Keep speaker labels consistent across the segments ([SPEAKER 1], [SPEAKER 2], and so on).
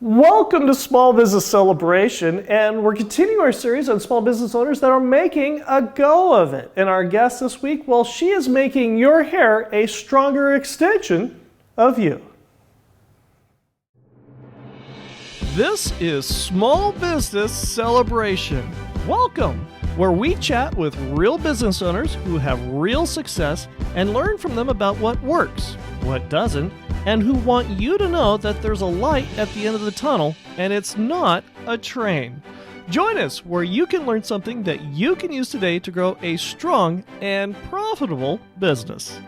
[SPEAKER 1] Welcome to Small Business Celebration, and we're continuing our series on small business owners that are making a go of it. And our guest this week, well, she is making your hair a stronger extension of you. This is Small Business Celebration. Welcome, where we chat with real business owners who have real success and learn from them about what works, what doesn't, and who want you to know that there's a light at the end of the tunnel and it's not a train. Join us where you can learn something that you can use today to grow a strong and profitable business.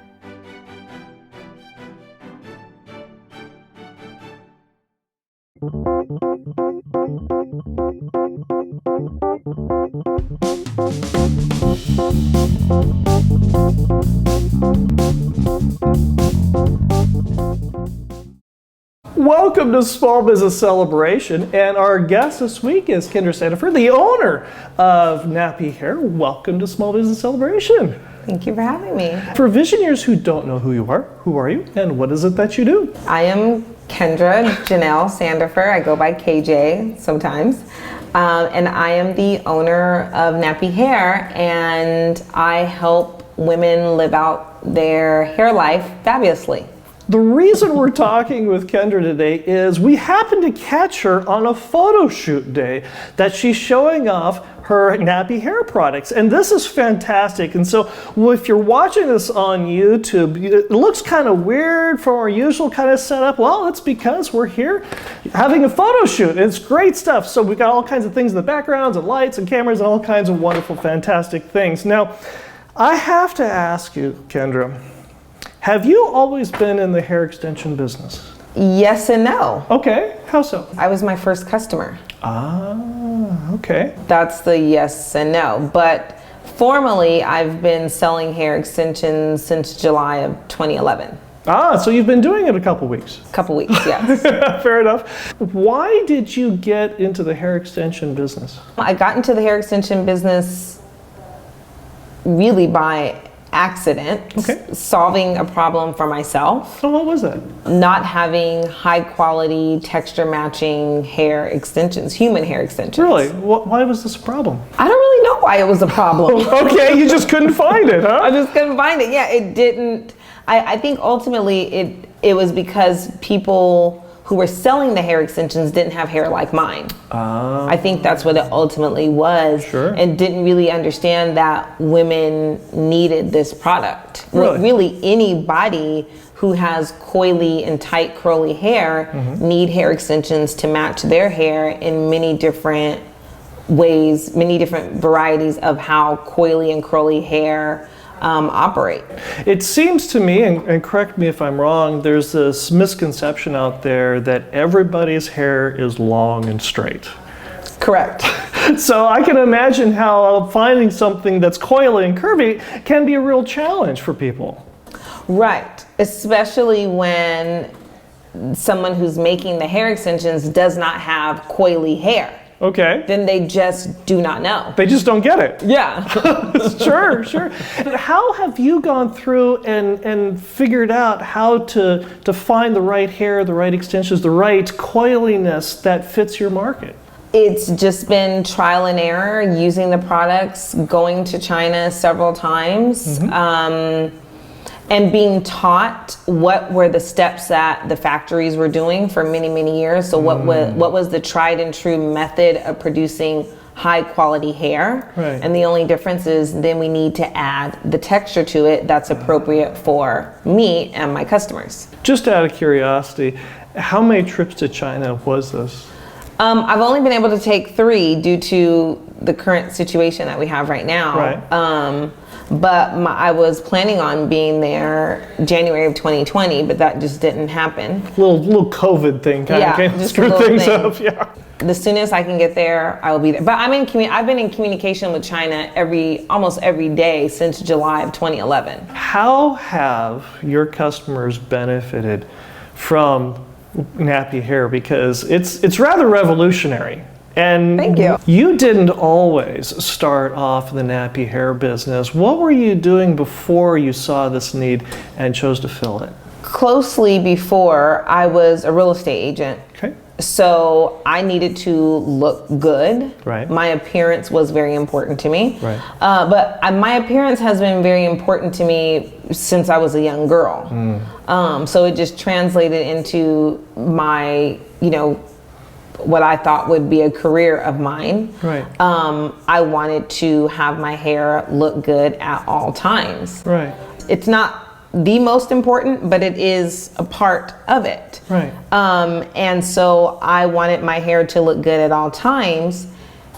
[SPEAKER 1] Welcome to Small Business Celebration, and our guest this week is Keandra Sandifer, the owner of Knappy Hair. Welcome to Small Business Celebration.
[SPEAKER 2] Thank you for having me.
[SPEAKER 1] For visionaries who don't know who are you, and what is it that you do?
[SPEAKER 2] I am Keandra Janelle Sandifer. I go by KJ sometimes. And I am the owner of Knappy Hair, and I help women live out their hair life fabulously.
[SPEAKER 1] The reason we're talking with Keandra today is we happened to catch her on a photo shoot day that she's showing off her Knappy Hair products, and this is fantastic. And so if you're watching this on YouTube, it looks kind of weird from our usual kind of setup. Well, it's because we're here having a photo shoot. It's great stuff. So we've got all kinds of things in the backgrounds and lights and cameras and all kinds of wonderful, fantastic things. Now, I have to ask you, Keandra, have you always been in the hair extension business?
[SPEAKER 2] Yes and no.
[SPEAKER 1] Okay, how so?
[SPEAKER 2] I was my first customer.
[SPEAKER 1] Ah, okay.
[SPEAKER 2] That's the yes and no. But formally, I've been selling hair extensions since July of 2011.
[SPEAKER 1] Ah, so you've been doing it a couple weeks.
[SPEAKER 2] Couple weeks, yes.
[SPEAKER 1] Fair enough. Why did you get into the hair extension business?
[SPEAKER 2] I got into the hair extension business really by accident, solving a problem for myself.
[SPEAKER 1] So what was that?
[SPEAKER 2] Not having high quality texture matching hair extensions, human hair extensions.
[SPEAKER 1] Really? Why was this a problem?
[SPEAKER 2] I don't really know why it was a problem.
[SPEAKER 1] Okay, you just couldn't find it, huh?
[SPEAKER 2] I just couldn't find it. Yeah, it didn't. I think ultimately it was because people who were selling the hair extensions didn't have hair like mine. I think that's what it ultimately was.
[SPEAKER 1] Sure.
[SPEAKER 2] And didn't really understand that women needed this product.
[SPEAKER 1] Really
[SPEAKER 2] anybody who has coily and tight curly hair need hair extensions to match their hair in many different ways, many different varieties of how coily and curly hair operate.
[SPEAKER 1] It seems to me, and correct me if I'm wrong, there's this misconception out there that everybody's hair is long and straight.
[SPEAKER 2] Correct.
[SPEAKER 1] So I can imagine how finding something that's coily and curvy can be a real challenge for people.
[SPEAKER 2] Right, especially when someone who's making the hair extensions does not have coily hair.
[SPEAKER 1] Okay.
[SPEAKER 2] Then they just do not know.
[SPEAKER 1] They just don't get it.
[SPEAKER 2] Yeah.
[SPEAKER 1] Sure. But how have you gone through and figured out how to find the right hair, the right extensions, the right coiliness that fits your market?
[SPEAKER 2] It's just been trial and error, using the products, going to China several times, and being taught what were the steps that the factories were doing for many, many years. So what was the tried and true method of producing high quality hair?
[SPEAKER 1] Right.
[SPEAKER 2] And the only difference is then we need to add the texture to it that's appropriate for me and my customers.
[SPEAKER 1] Just out of curiosity, how many trips to China was this?
[SPEAKER 2] I've only been able to take 3 due to the current situation that we have right now.
[SPEAKER 1] Right.
[SPEAKER 2] But I was planning on being there January of 2020, but that just didn't happen.
[SPEAKER 1] Little COVID thing kind of came, screwed things up. Yeah.
[SPEAKER 2] The soonest I can get there, I will be there. But I've been in communication with China almost every day since July of 2011.
[SPEAKER 1] How have your customers benefited from Knappy Hair? Because it's rather revolutionary. And
[SPEAKER 2] thank you.
[SPEAKER 1] You didn't always start off in the Knappy Hair business. What were you doing before you saw this need and chose to fill it?
[SPEAKER 2] Closely before, I was a real estate agent.
[SPEAKER 1] Okay.
[SPEAKER 2] So I needed to look good.
[SPEAKER 1] Right.
[SPEAKER 2] My appearance was very important to me.
[SPEAKER 1] Right.
[SPEAKER 2] But my appearance has been very important to me since I was a young girl. So it just translated into my, what I thought would be a career of mine.
[SPEAKER 1] Right.
[SPEAKER 2] I wanted to have my hair look good at all times.
[SPEAKER 1] Right.
[SPEAKER 2] It's not the most important, but it is a part of it.
[SPEAKER 1] Right.
[SPEAKER 2] And so I wanted my hair to look good at all times.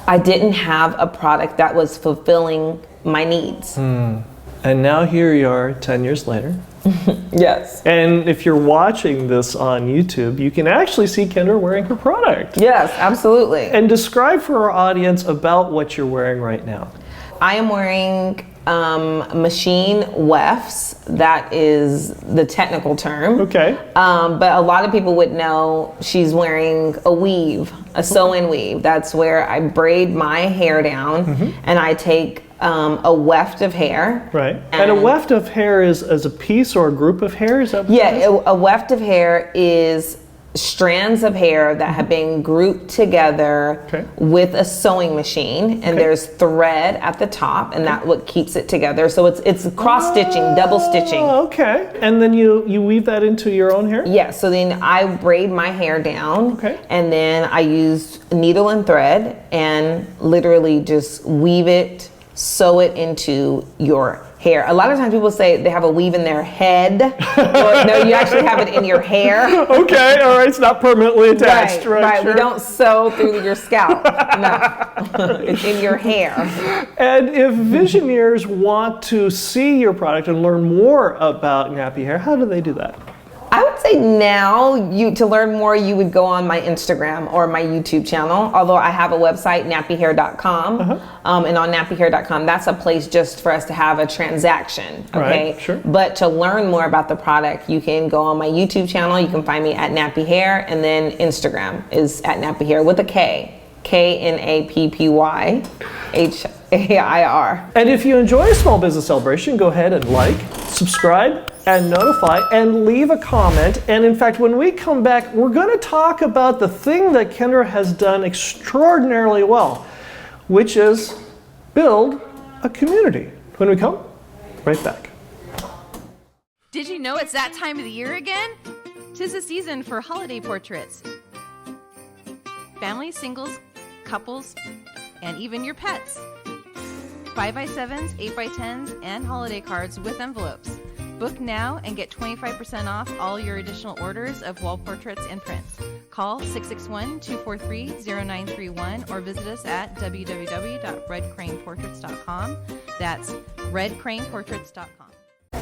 [SPEAKER 2] I didn't have a product that was fulfilling my needs.
[SPEAKER 1] And now here you are 10 years later.
[SPEAKER 2] Yes.
[SPEAKER 1] And if you're watching this on YouTube, you can actually see Keandra wearing her product.
[SPEAKER 2] Yes, absolutely.
[SPEAKER 1] And describe for our audience about what you're wearing right now.
[SPEAKER 2] I am wearing machine wefts. That is the technical term.
[SPEAKER 1] Okay.
[SPEAKER 2] But a lot of people would know she's wearing a weave, a sew-in weave. That's where I braid my hair down and I take a weft of hair.
[SPEAKER 1] Right. And a weft of hair is as a piece or a group of hair? Is that what it is?
[SPEAKER 2] A weft of hair is strands of hair that have been grouped together with a sewing machine, and there's thread at the top, and that's what keeps it together. So it's cross stitching, double stitching.
[SPEAKER 1] Okay. And then you weave that into your own hair?
[SPEAKER 2] Yeah, so then I braid my hair down, and then I use needle and thread and literally just weave it, sew it into your hair. A lot of times people say they have a weave in their head. Well, no, you actually have it in your hair.
[SPEAKER 1] Okay, all right, it's not permanently attached.
[SPEAKER 2] Right.
[SPEAKER 1] Sure.
[SPEAKER 2] We don't sew through your scalp. No, it's in your hair.
[SPEAKER 1] And if visionaries want to see your product and learn more about Knappy Hair, how do they do that?
[SPEAKER 2] I would say now, to learn more, you would go on my Instagram or my YouTube channel. Although I have a website, knappyhair.com, and on knappyhair.com, that's a place just for us to have a transaction. Okay,
[SPEAKER 1] right, sure.
[SPEAKER 2] But to learn more about the product, you can go on my YouTube channel. You can find me at Knappy Hair, and then Instagram is at Knappy Hair with a K, KNAPPYHAIR.
[SPEAKER 1] And if you enjoy a small business celebration, go ahead and like, subscribe, and notify, and leave a comment. And in fact, when we come back, we're going to talk about the thing that Keandra has done extraordinarily well, which is build a community. When we come, right back.
[SPEAKER 3] Did you know it's that time of the year again? 'Tis the season for holiday portraits. Families, singles, couples, and even your pets. 5x7s, 8x10s, and holiday cards with envelopes. Book now and get 25% off all your additional orders of wall portraits and prints. Call 661-243-0931 or visit us at www.redcraneportraits.com. That's redcraneportraits.com.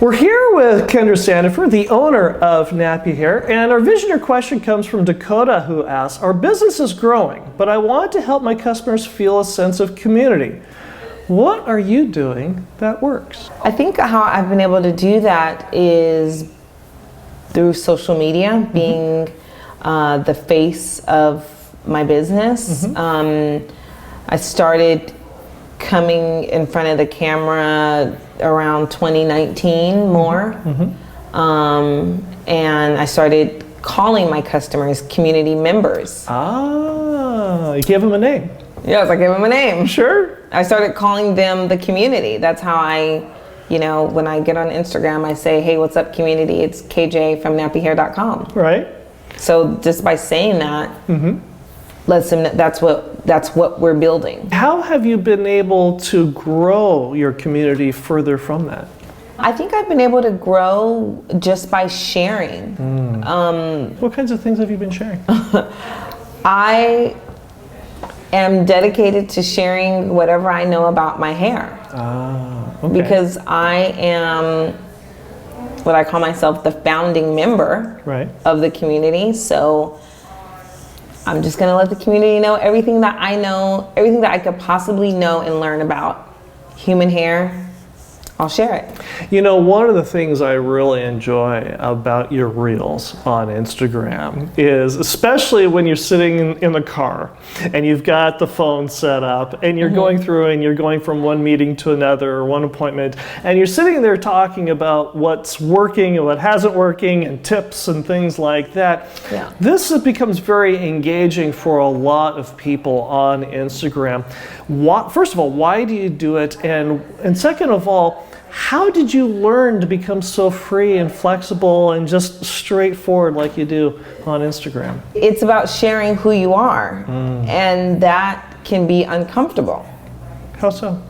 [SPEAKER 1] We're here with Keandra Sandifer, the owner of Knappy Hair, and our visioner question comes from Dakota, who asks, our business is growing, but I want to help my customers feel a sense of community. What are you doing that works?
[SPEAKER 2] I think how I've been able to do that is through social media, being the face of my business. I started coming in front of the camera around 2019 more. And I started calling my customers community members.
[SPEAKER 1] Ah, you give them a name.
[SPEAKER 2] Yes, I gave them a name.
[SPEAKER 1] Sure.
[SPEAKER 2] I started calling them the community. That's how I, when I get on Instagram, I say, hey, what's up, community? It's KJ from knappyhair.com.
[SPEAKER 1] Right.
[SPEAKER 2] So just by saying that, lets them know that's what we're building.
[SPEAKER 1] How have you been able to grow your community further from that?
[SPEAKER 2] I think I've been able to grow just by sharing.
[SPEAKER 1] What kinds of things have you been sharing?
[SPEAKER 2] I am dedicated to sharing whatever I know about my hair.
[SPEAKER 1] Okay.
[SPEAKER 2] Because I am what I call myself the founding member of the community. So I'm just gonna let the community know everything that I know, everything that I could possibly know and learn about human hair, I'll share it.
[SPEAKER 1] You know, one of the things I really enjoy about your reels on Instagram is, especially when you're sitting in the car and you've got the phone set up and you're going through and you're going from one meeting to another or one appointment, and you're sitting there talking about what's working and what hasn't working and tips and things like that.
[SPEAKER 2] Yeah.
[SPEAKER 1] This becomes very engaging for a lot of people on Instagram. First of all, why do you do it? And second of all, how did you learn to become so free and flexible and just straightforward like you do on Instagram?
[SPEAKER 2] It's about sharing who you are, and that can be uncomfortable.
[SPEAKER 1] How so?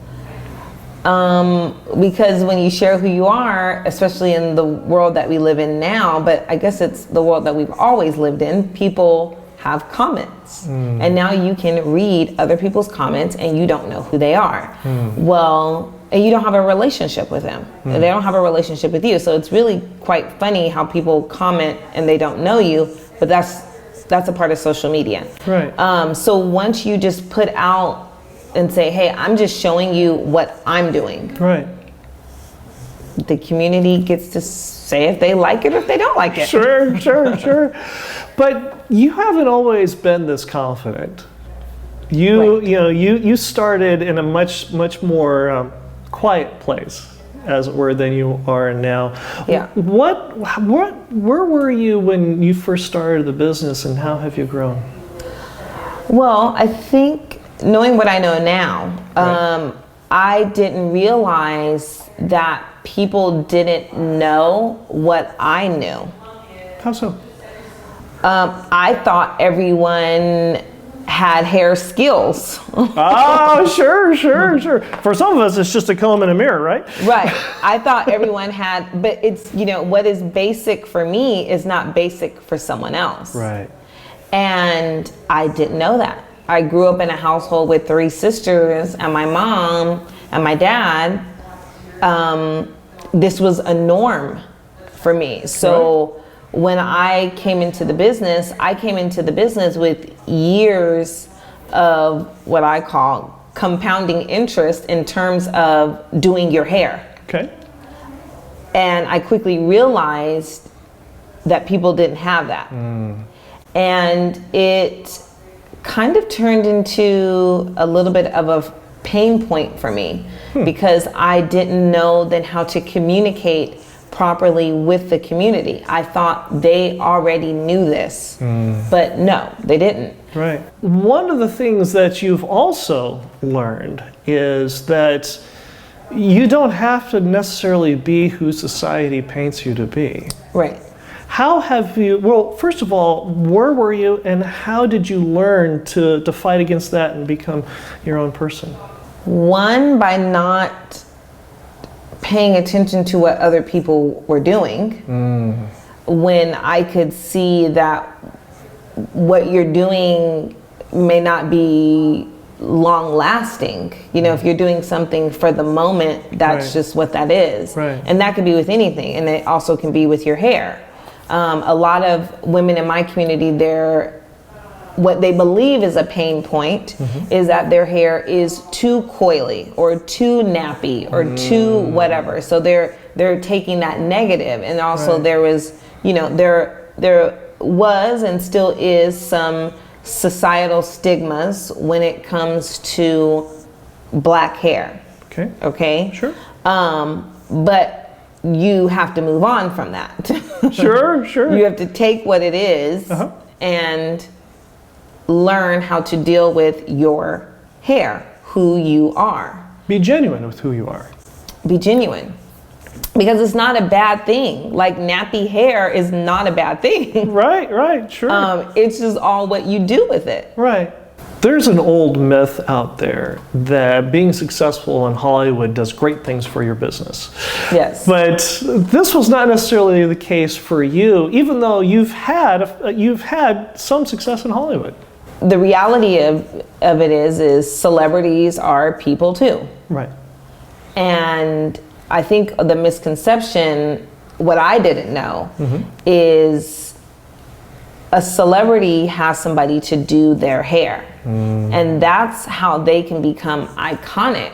[SPEAKER 2] Because when you share who you are, especially in the world that we live in now, but I guess it's the world that we've always lived in, people have comments. And now you can read other people's comments and you don't know who they are. Well, and you don't have a relationship with them. They don't have a relationship with you. So it's really quite funny how people comment and they don't know you, but that's a part of social media.
[SPEAKER 1] Right.
[SPEAKER 2] So once you just put out and say, hey, I'm just showing you what I'm doing.
[SPEAKER 1] Right.
[SPEAKER 2] The community gets to say if they like it or if they don't like it.
[SPEAKER 1] Sure. But you haven't always been this confident. You started in a much more quiet place, as it were, than you are now.
[SPEAKER 2] Yeah.
[SPEAKER 1] Where were you when you first started the business, and how have you grown?
[SPEAKER 2] Well, I think knowing what I know now, I didn't realize that people didn't know what I knew.
[SPEAKER 1] How so?
[SPEAKER 2] I thought everyone had hair skills.
[SPEAKER 1] Oh, sure. For some of us, it's just a comb and a mirror, right?
[SPEAKER 2] Right. I thought everyone had, but it's, what is basic for me is not basic for someone else.
[SPEAKER 1] Right.
[SPEAKER 2] And I didn't know that. I grew up in a household with 3 sisters and my mom and my dad. This was a norm for me. So when I came into the business, with years of what I call compounding interest in terms of doing your hair.
[SPEAKER 1] Okay.
[SPEAKER 2] And I quickly realized that people didn't have that. And it kind of turned into a little bit of a pain point for me because I didn't know then how to communicate properly with the community. I thought they already knew this, but no, they didn't.
[SPEAKER 1] Right. One of the things that you've also learned is that you don't have to necessarily be who society paints you to be.
[SPEAKER 2] Right.
[SPEAKER 1] How have you, well, first of all, where were you and how did you learn to fight against that and become your own person?
[SPEAKER 2] One, by not paying attention to what other people were doing. When I could see that what you're doing may not be long lasting. If you're doing something for the moment, that's just what that is.
[SPEAKER 1] Right.
[SPEAKER 2] And that could be with anything, and it also can be with your hair. A lot of women in my community, what they believe is a pain point is that their hair is too coily or too nappy or too whatever. So they're taking that negative. And also there was, there was and still is some societal stigmas when it comes to black hair. Okay?
[SPEAKER 1] Sure.
[SPEAKER 2] But you have to move on from that.
[SPEAKER 1] Sure.
[SPEAKER 2] You have to take what it is and learn how to deal with your hair, who you are.
[SPEAKER 1] Be genuine with who you are.
[SPEAKER 2] Be genuine. Because it's not a bad thing. Like nappy hair is not a bad thing.
[SPEAKER 1] Right, sure.
[SPEAKER 2] It's just all what you do with it.
[SPEAKER 1] Right. There's an old myth out there that being successful in Hollywood does great things for your business.
[SPEAKER 2] Yes.
[SPEAKER 1] But this was not necessarily the case for you, even though you've had some success in Hollywood.
[SPEAKER 2] The reality of it is celebrities are people too.
[SPEAKER 1] Right.
[SPEAKER 2] And I think the misconception, what I didn't know, is a celebrity has somebody to do their hair. And that's how they can become iconic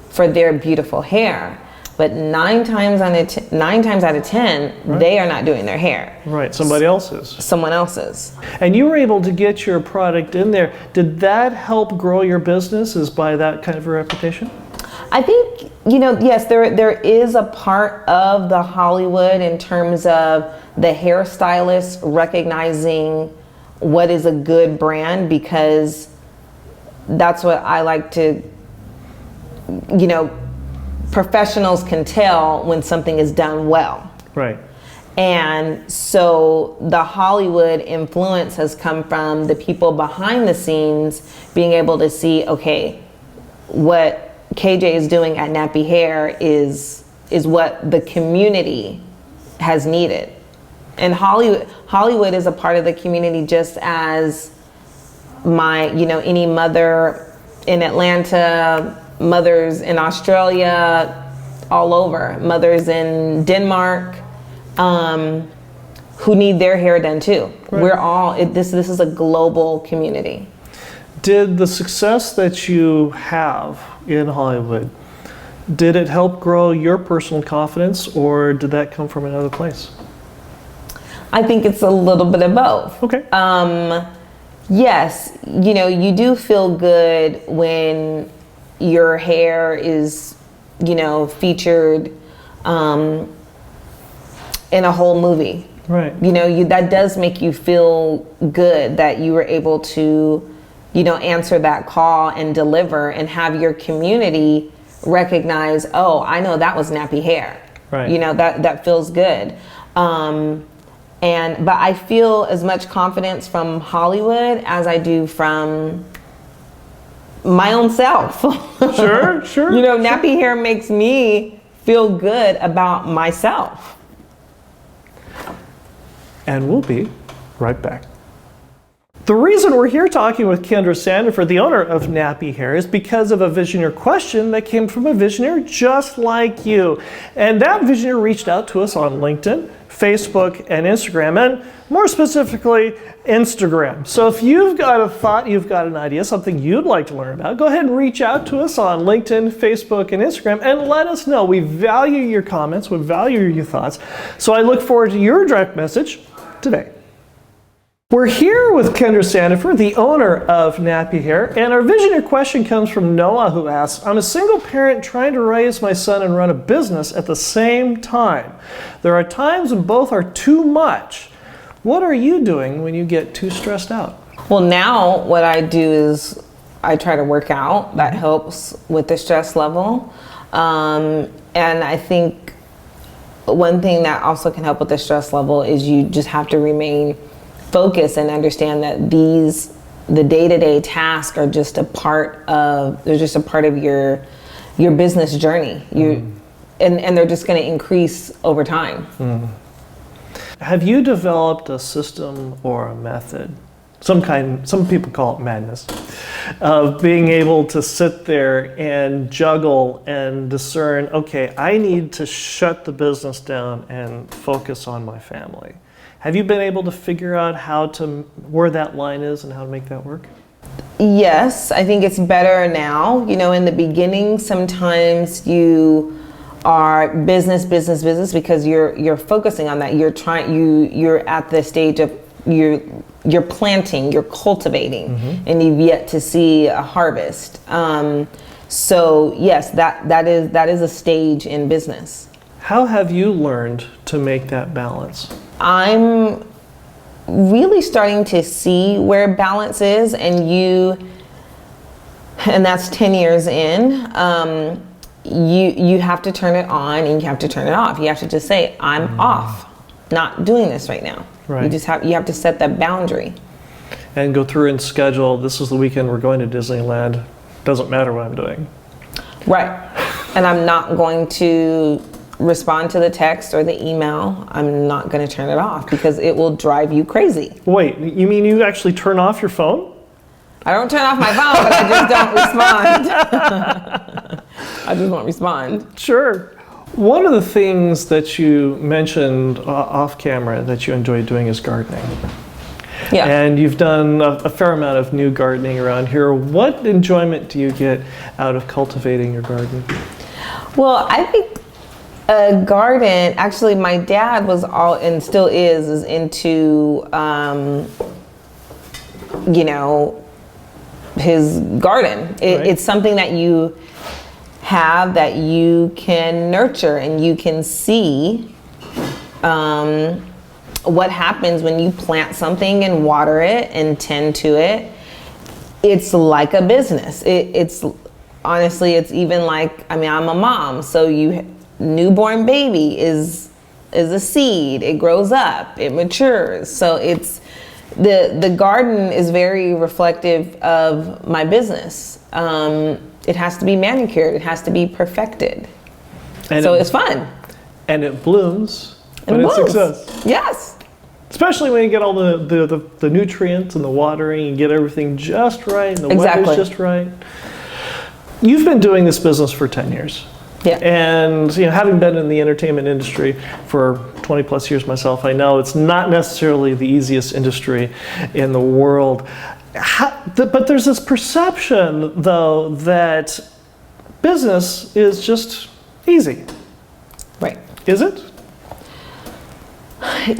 [SPEAKER 2] for their beautiful hair. But nine times out of 10, they are not doing their hair.
[SPEAKER 1] Right, somebody else's.
[SPEAKER 2] Someone else's.
[SPEAKER 1] And you were able to get your product in there. Did that help grow your business, is by that kind of a reputation?
[SPEAKER 2] I think, yes, there is a part of the Hollywood in terms of the hairstylist recognizing what is a good brand, because that's what I like to, professionals can tell when something is done well.
[SPEAKER 1] Right.
[SPEAKER 2] And so the Hollywood influence has come from the people behind the scenes being able to see, okay, what KJ is doing at Knappy Hair is what the community has needed. And Hollywood is a part of the community, just as any mother in Atlanta, mothers in Australia, all over, mothers in Denmark, who need their hair done too.
[SPEAKER 1] Right.
[SPEAKER 2] We're all, this is a global community.
[SPEAKER 1] Did the success that you have in Hollywood, did it help grow your personal confidence, or did that come from another place?
[SPEAKER 2] I think it's a little bit of both.
[SPEAKER 1] Okay.
[SPEAKER 2] Yes, you do feel good when your hair is, featured in a whole movie.
[SPEAKER 1] Right.
[SPEAKER 2] That does make you feel good that you were able to, answer that call and deliver and have your community recognize, oh, I know that was Knappy Hair.
[SPEAKER 1] Right.
[SPEAKER 2] That feels good. But I feel as much confidence from Hollywood as I do from my own self.
[SPEAKER 1] Sure.
[SPEAKER 2] Knappy Hair makes me feel good about myself.
[SPEAKER 1] And we'll be right back. The reason we're here talking with Keandra Sandifer, the owner of Knappy Hair, is because of a Visioneer question that came from a Visioneer just like you. And that Visioneer reached out to us on LinkedIn, Facebook, and Instagram, and more specifically, Instagram. So if you've got a thought, you've got an idea, something you'd like to learn about, go ahead and reach out to us on LinkedIn, Facebook, and Instagram, and let us know. We value your comments, we value your thoughts. So I look forward to your direct message today. We're here with Keandra Sandifer, the owner of Knappy Hair, and our Visioneer question comes from Noah, who asks, I'm a single parent trying to raise my son and run a business at the same time. There are times when both are too much. What are you doing when you get too stressed out?
[SPEAKER 2] Well, now what I do is I try to work out. That helps with the stress level. And I think one thing that also can help with the stress level is you just have to remain focused and understand that the day-to-day tasks are just a part of your business journey. And they're just going to increase over time.
[SPEAKER 1] Have you developed a system or a method, some people call it madness, of being able to sit there and juggle and discern, okay, I need to shut the business down and focus on my family? Have you been able to figure out where that line is and how to make that work?
[SPEAKER 2] Yes, I think it's better now. In the beginning, sometimes you are business because you're focusing on that. You're at the stage of you're planting, you're cultivating, and you've yet to see a harvest. So yes, that is a stage in business.
[SPEAKER 1] How have you learned to make that balance?
[SPEAKER 2] I'm really starting to see where balance is, and that's 10 years in. You have to turn it on and you have to turn it off. You have to just say, I'm off, not doing this right now.
[SPEAKER 1] Right.
[SPEAKER 2] You have to set that boundary.
[SPEAKER 1] And go through and schedule, this is the weekend we're going to Disneyland. Doesn't matter what I'm doing.
[SPEAKER 2] Right. And I'm not going to respond to the text or the email. I'm not going to turn it off because it will drive you crazy.
[SPEAKER 1] Wait, you mean you actually turn off your phone?
[SPEAKER 2] I don't turn off my phone, but I just don't respond. I just won't respond.
[SPEAKER 1] Sure. One of the things that you mentioned off camera that you enjoy doing is gardening.
[SPEAKER 2] Yeah.
[SPEAKER 1] And you've done a fair amount of new gardening around here. What enjoyment do you get out of cultivating your garden?
[SPEAKER 2] Well, I think A garden, actually my dad was all, and still is into, you know, his garden.
[SPEAKER 1] Right.
[SPEAKER 2] It's something that you have that you can nurture and you can see what happens when you plant something and water it and tend to it. It's like a business. It's honestly, it's even like, I mean, I'm a mom, so newborn baby is a seed. It grows up, it matures. So it's the garden is very reflective of my business. It has to be manicured. It has to be perfected.
[SPEAKER 1] And
[SPEAKER 2] so it's fun.
[SPEAKER 1] And it blooms when it's success.
[SPEAKER 2] Yes.
[SPEAKER 1] Especially when you get all the nutrients and the watering and get everything just right and the weather's just right. You've been doing this business for 10 years.
[SPEAKER 2] Yeah.
[SPEAKER 1] And you know, having been in the entertainment industry for 20 plus years myself, I know it's not necessarily the easiest industry in the world. But there's this perception, though, that business is just easy.
[SPEAKER 2] Right.
[SPEAKER 1] Is it?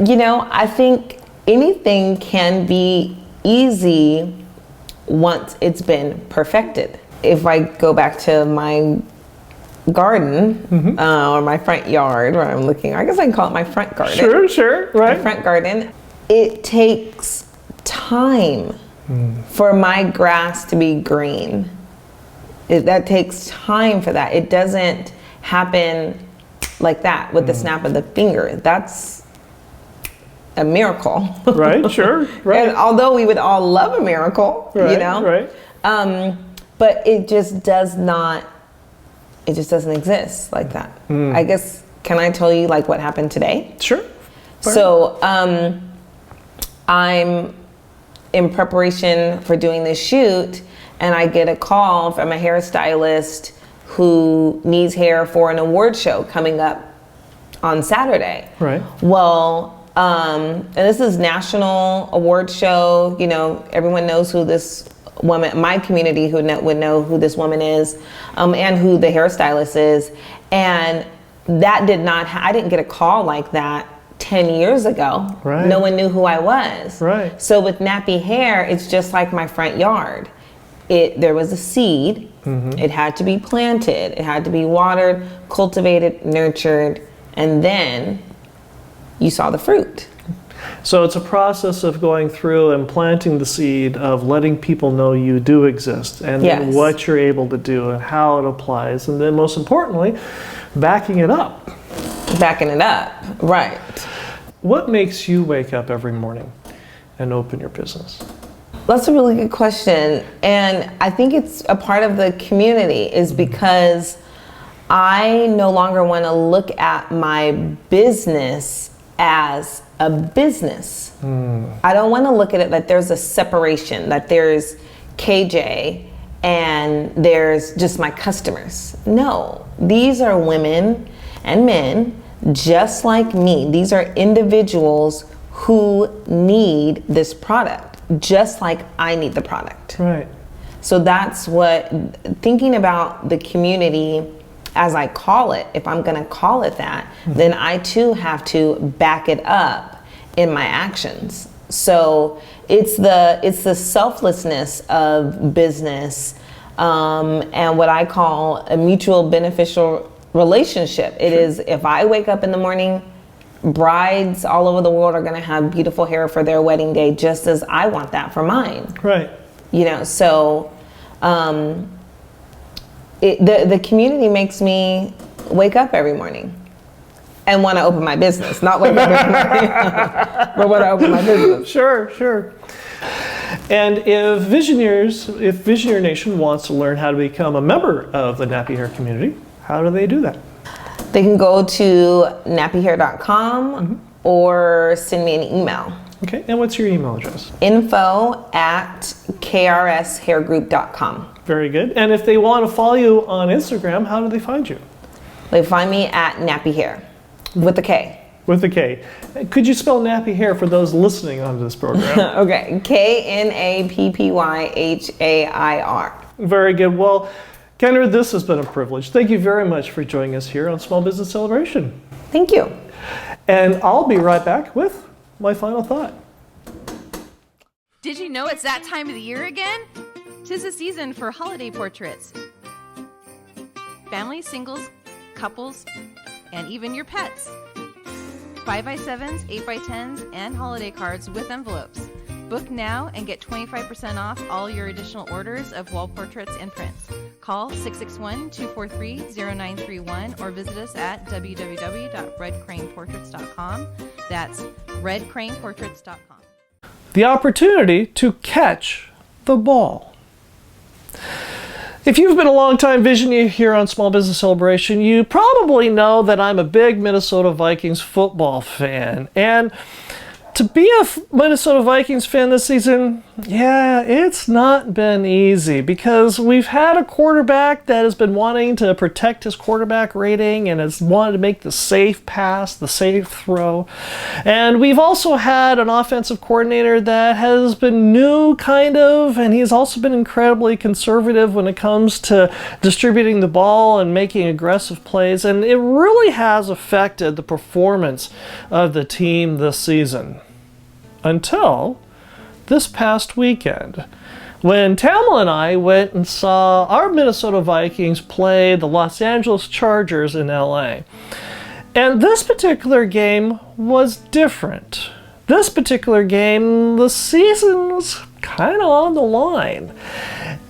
[SPEAKER 2] You know, I think anything can be easy once it's been perfected. If I go back to my garden or my front yard where I'm looking, I guess I can call it my front garden.
[SPEAKER 1] Sure, right.
[SPEAKER 2] My front garden. It takes time for my grass to be green. That takes time for that. It doesn't happen like that with the snap of the finger. That's a miracle.
[SPEAKER 1] Right, sure, right.
[SPEAKER 2] And although we would all love a miracle,
[SPEAKER 1] right,
[SPEAKER 2] you know,
[SPEAKER 1] right.
[SPEAKER 2] But it just doesn't exist like that. I guess, can I tell you like what happened today?
[SPEAKER 1] Sure.
[SPEAKER 2] So I'm in preparation for doing this shoot, and I get a call from a hairstylist who needs hair for an award show coming up on Saturday.
[SPEAKER 1] Right.
[SPEAKER 2] Well, and this is national award show. You know, everyone knows who this woman, my community would know who this woman is, and who the hairstylist is. And that I didn't get a call like that 10 years ago.
[SPEAKER 1] Right.
[SPEAKER 2] No one knew who I was.
[SPEAKER 1] Right.
[SPEAKER 2] So with Knappy Hair, it's just like my front yard. There was a seed. It had to be planted. It had to be watered, cultivated, nurtured, and then you saw the fruit.
[SPEAKER 1] So it's a process of going through and planting the seed, of letting people know you do exist, and then what you're able to do and how it applies, and then most importantly, backing it up.
[SPEAKER 2] Backing it up, right.
[SPEAKER 1] What makes you wake up every morning and open your business?
[SPEAKER 2] That's a really good question. And I think it's a part of the community is because I no longer want to look at my business as a business. I don't want to look at it that there's a separation, that there's KJ and there's just my customers. No, these are women and men just like me. These are individuals who need this product, just like I need the product.
[SPEAKER 1] Right.
[SPEAKER 2] So that's what, thinking about the community as I call it, if I'm gonna call it that, then I too have to back it up in my actions. So it's the selflessness of business, and what I call a mutual beneficial relationship. It is, if I wake up in the morning, brides all over the world are gonna have beautiful hair for their wedding day, just as I want that for mine.
[SPEAKER 1] Right.
[SPEAKER 2] You know, so the community makes me wake up every morning and want to open my business. Not wake up every morning, but want to open my business.
[SPEAKER 1] Sure. And if Visioneer Nation wants to learn how to become a member of the Knappy Hair community, how do they do that?
[SPEAKER 2] They can go to knappyhair.com or send me an email.
[SPEAKER 1] Okay, and what's your email address?
[SPEAKER 2] info@krshairgroup.com.
[SPEAKER 1] Very good. And if they want to follow you on Instagram, how do they find you?
[SPEAKER 2] They find me at Knappy Hair with a K.
[SPEAKER 1] With a K. Could you spell Knappy Hair for those listening onto this program?
[SPEAKER 2] Okay, KNAPPYHAIR.
[SPEAKER 1] Very good. Well, Keandra, this has been a privilege. Thank you very much for joining us here on Small Business Celebration.
[SPEAKER 2] Thank you.
[SPEAKER 1] And I'll be right back with my final thought.
[SPEAKER 3] Did you know it's that time of the year again? 'Tis the season for holiday portraits. Families, singles, couples, and even your pets. 5x7s, 8x10s, and holiday cards with envelopes. Book now and get 25% off all your additional orders of wall portraits and prints. Call 661-243-0931 or visit us at www.redcraneportraits.com. That's redcraneportraits.com.
[SPEAKER 1] The opportunity to catch the ball. If you've been a long-time visionary here on Small Business Celebration, you probably know that I'm a big Minnesota Vikings football fan. And to be a Minnesota Vikings fan this season, yeah, it's not been easy because we've had a quarterback that has been wanting to protect his quarterback rating and has wanted to make the safe pass, the safe throw. And we've also had an offensive coordinator that has been new, kind of, and he's also been incredibly conservative when it comes to distributing the ball and making aggressive plays. And it really has affected the performance of the team this season. Until this past weekend, when Tamla and I went and saw our Minnesota Vikings play the Los Angeles Chargers in LA. And this particular game was different. This particular game, the season was kind of on the line.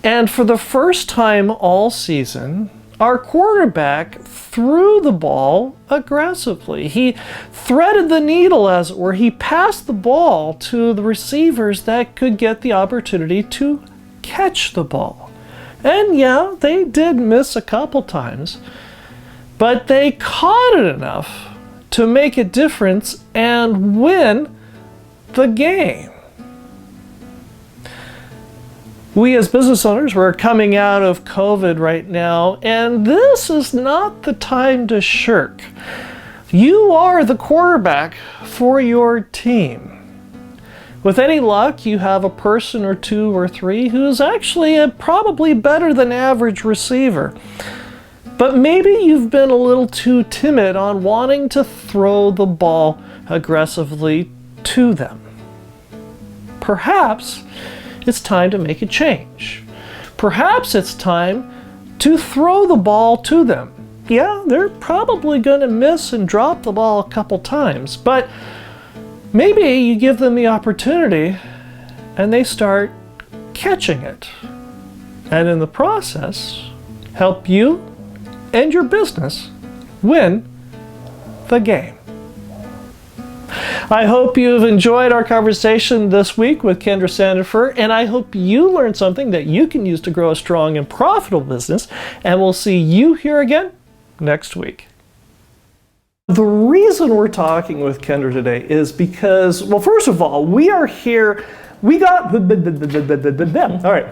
[SPEAKER 1] And for the first time all season, our quarterback threw the ball aggressively. He threaded the needle, as it were. He passed the ball to the receivers that could get the opportunity to catch the ball. And yeah, they did miss a couple times, but they caught it enough to make a difference and win the game. We as business owners, we're coming out of COVID right now, and this is not the time to shirk. You are the quarterback for your team. With any luck, you have a person or two or three who's actually a probably better than average receiver. But maybe you've been a little too timid on wanting to throw the ball aggressively to them. Perhaps it's time to make a change. Perhaps it's time to throw the ball to them. Yeah, they're probably going to miss and drop the ball a couple times, but maybe you give them the opportunity and they start catching it. And in the process, help you and your business win the game. I hope you've enjoyed our conversation this week with Keandra Sandifer, and I hope you learned something that you can use to grow a strong and profitable business, and we'll see you here again next week. The reason we're talking with Keandra today is because, well, first of all, we are here. We got, all right,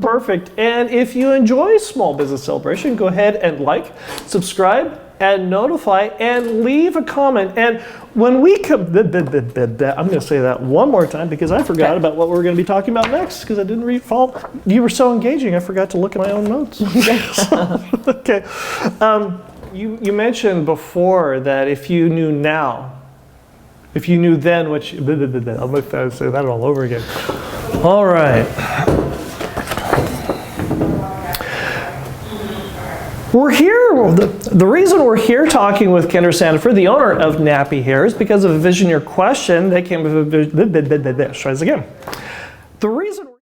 [SPEAKER 1] perfect. And if you enjoy Small Business Celebration, go ahead and like, subscribe, and notify, and leave a comment. And when we come, I'm going to say that one more time because I forgot about what we're going to be talking about next because I didn't follow. You were so engaging, I forgot to look at my own notes. Okay. You mentioned before that if you knew now, if you knew then what you, I'll say that all over again. All right. We're here, the reason we're here talking with Keandra Sandifer, the owner of Knappy Hair, is because of a visionary question that came with a, try this again. The reason